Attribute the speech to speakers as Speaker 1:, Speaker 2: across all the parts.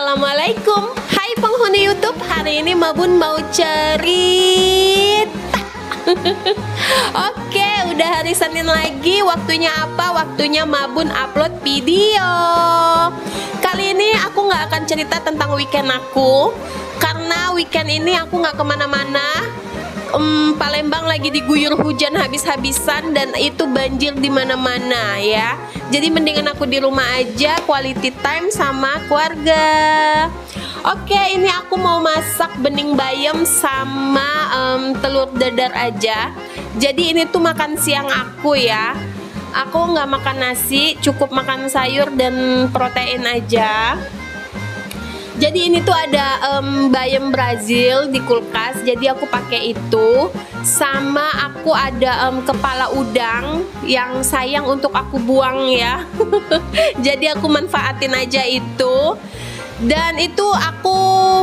Speaker 1: Assalamualaikum. Hai penghuni YouTube. Hari ini Mabun mau cerita. Oke, udah hari Senin lagi. Waktunya apa? Waktunya Mabun upload video. Kali ini aku nggak akan cerita tentang weekend aku, karena weekend ini aku nggak kemana-mana. Palembang lagi diguyur hujan habis-habisan dan itu banjir di mana-mana ya. Jadi mendingan aku di rumah aja, quality time sama keluarga. Oke, ini aku mau masak bening bayam sama telur dadar aja. Jadi ini tuh makan siang aku ya. Aku nggak makan nasi, cukup makan sayur dan protein aja. Jadi ini tuh ada bayam Brazil di kulkas, jadi aku pakai itu. Sama aku ada kepala udang yang sayang untuk aku buang ya. Jadi aku manfaatin aja itu. Dan itu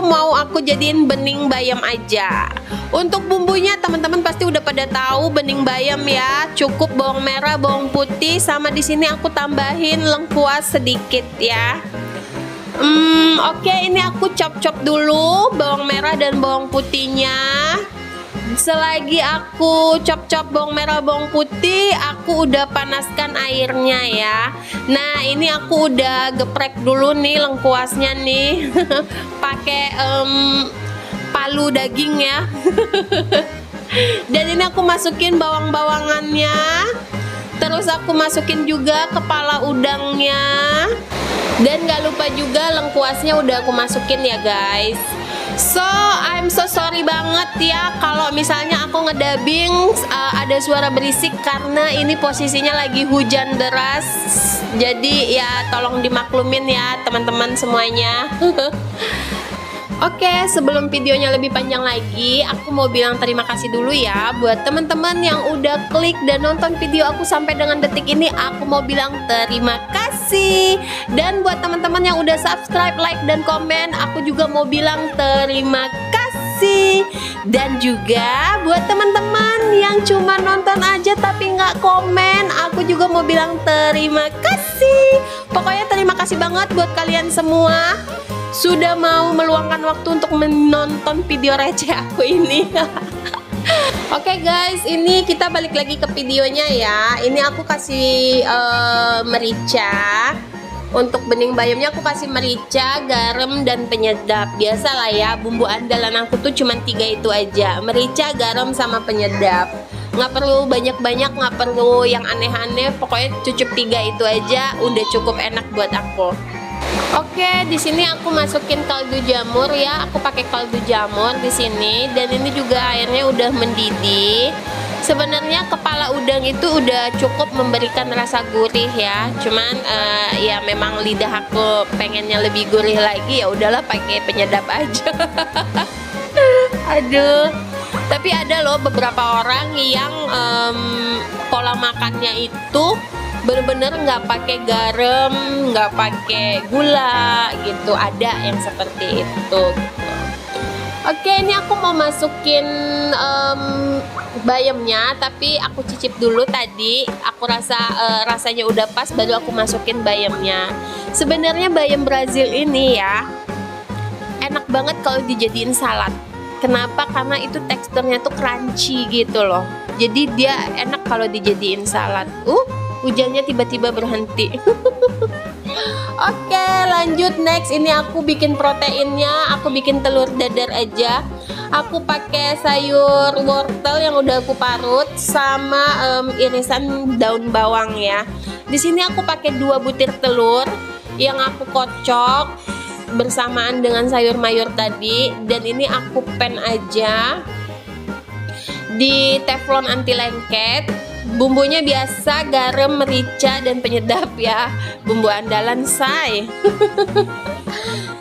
Speaker 1: mau aku jadiin bening bayam aja. Untuk bumbunya teman-teman pasti udah pada tahu bening bayam ya. Cukup bawang merah, bawang putih, sama di sini aku tambahin lengkuas sedikit ya. Oke, ini aku chop dulu bawang merah dan bawang putihnya. Selagi aku chop bawang merah bawang putih, aku udah panaskan airnya ya. Nah, ini aku udah geprek dulu nih lengkuasnya nih. Pakai palu daging ya. Dan ini aku masukin bawang-bawangannya. Terus aku masukin juga kepala udangnya. Dan gak lupa juga lengkuasnya udah aku masukin ya guys. So I'm so sorry banget ya kalau misalnya aku ngedubbing ada suara berisik, karena ini posisinya lagi hujan deras. Jadi ya tolong dimaklumin ya teman-teman semuanya. Oke, sebelum videonya lebih panjang lagi, aku mau bilang terima kasih dulu ya buat teman-teman yang udah klik dan nonton video aku sampai dengan detik ini. Aku mau bilang terima kasih. Dan buat teman-teman yang udah subscribe, like, dan komen, aku juga mau bilang terima kasih. Dan juga buat teman-teman yang cuma nonton aja tapi nggak komen, aku juga mau bilang terima kasih. Pokoknya terima kasih banget buat kalian semua sudah mau meluangkan waktu untuk menonton video receh aku ini. Oke guys, ini kita balik lagi ke videonya ya. Ini aku kasih merica. Untuk bening bayamnya aku kasih merica, garam, dan penyedap. Biasalah ya, bumbu andalan aku tuh cuma 3 itu aja. Merica, garam, sama penyedap. Nggak perlu banyak-banyak, nggak perlu yang aneh-aneh. Pokoknya cukup 3 itu aja, udah cukup enak buat aku. Oke, di sini aku masukin kaldu jamur ya. Aku pakai kaldu jamur di sini, dan ini juga airnya udah mendidih. Sebenarnya kepala udang itu udah cukup memberikan rasa gurih ya. Cuman ya memang lidah aku pengennya lebih gurih lagi, ya udahlah pakai penyedap aja. Aduh. Tapi ada loh beberapa orang yang pola makannya itu bener-bener nggak pakai garam, nggak pakai gula gitu. Ada yang seperti itu gitu. Oke, ini aku mau masukin bayamnya, tapi aku cicip dulu tadi. Aku rasanya udah pas, baru aku masukin bayamnya. Sebenarnya bayam Brazil ini ya enak banget kalau dijadiin salad. Kenapa? Karena itu teksturnya tuh crunchy gitu loh. Jadi dia enak kalau dijadiin salad. Hujannya tiba-tiba berhenti. Oke, lanjut next. Ini aku bikin proteinnya. Aku bikin telur dadar aja. Aku pakai sayur wortel yang udah aku parut sama irisan daun bawang ya. Di sini aku pakai 2 butir telur yang aku kocok bersamaan dengan sayur mayur tadi. Dan ini aku pan aja di teflon anti lengket. Bumbunya biasa, garam, merica, dan penyedap ya. Bumbu andalan say.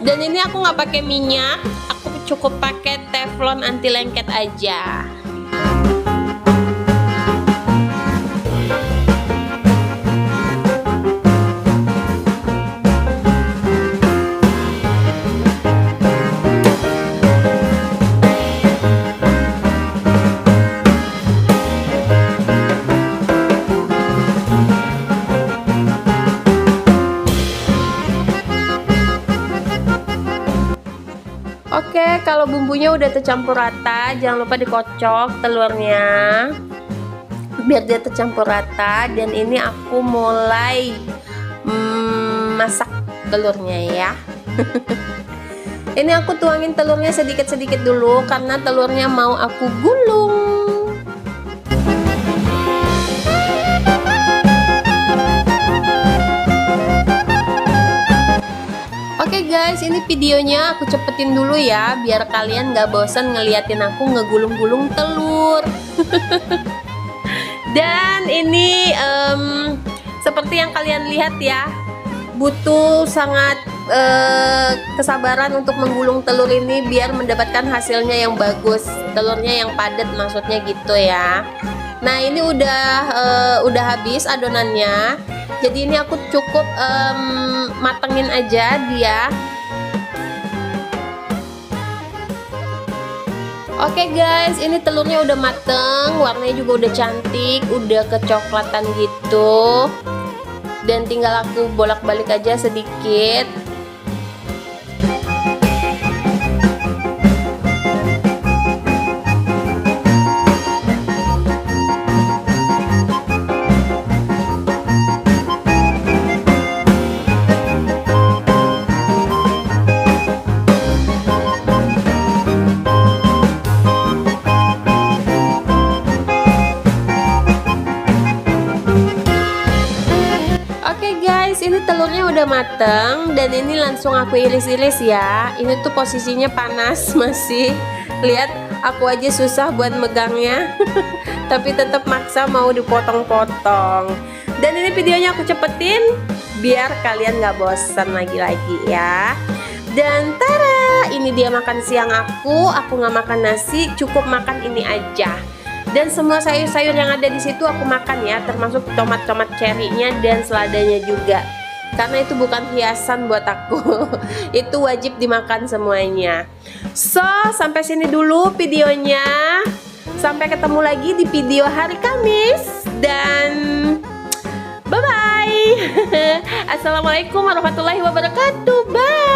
Speaker 1: Dan ini aku nggak pakai minyak, aku cukup pakai teflon anti lengket aja. kalau bumbunya udah tercampur rata, jangan lupa dikocok telurnya biar dia tercampur rata. Dan ini aku mulai masak telurnya ya. Ini aku tuangin telurnya sedikit-sedikit dulu karena telurnya mau aku gulung. Oke guys, ini videonya aku cepetin dulu ya biar kalian gak bosan ngeliatin aku ngegulung-gulung telur. Dan ini seperti yang kalian lihat ya, butuh sangat kesabaran untuk menggulung telur ini biar mendapatkan hasilnya yang bagus, telurnya yang padat maksudnya gitu ya. Nah ini udah habis adonannya, jadi ini aku cukup matengin aja dia. Oke guys, ini telurnya udah mateng, warnanya juga udah cantik, udah kecoklatan gitu. Dan tinggal aku bolak-balik aja sedikit. Ini telurnya udah mateng dan ini langsung aku iris-iris ya. Ini tuh posisinya panas masih. Lihat, aku aja susah buat megangnya. Tapi tetap maksa mau dipotong-potong. Dan ini videonya aku cepetin biar kalian gak bosan lagi-lagi ya. Dan tara, ini dia makan siang aku gak makan nasi, cukup makan ini aja. Dan semua sayur-sayur yang ada di situ aku makan ya, termasuk tomat-tomat cherry-nya dan seladanya juga. Karena itu bukan hiasan buat aku. Itu wajib dimakan semuanya. So, sampai sini dulu videonya. Sampai ketemu lagi di video hari Kamis. Dan bye-bye. Assalamualaikum warahmatullahi wabarakatuh. Bye.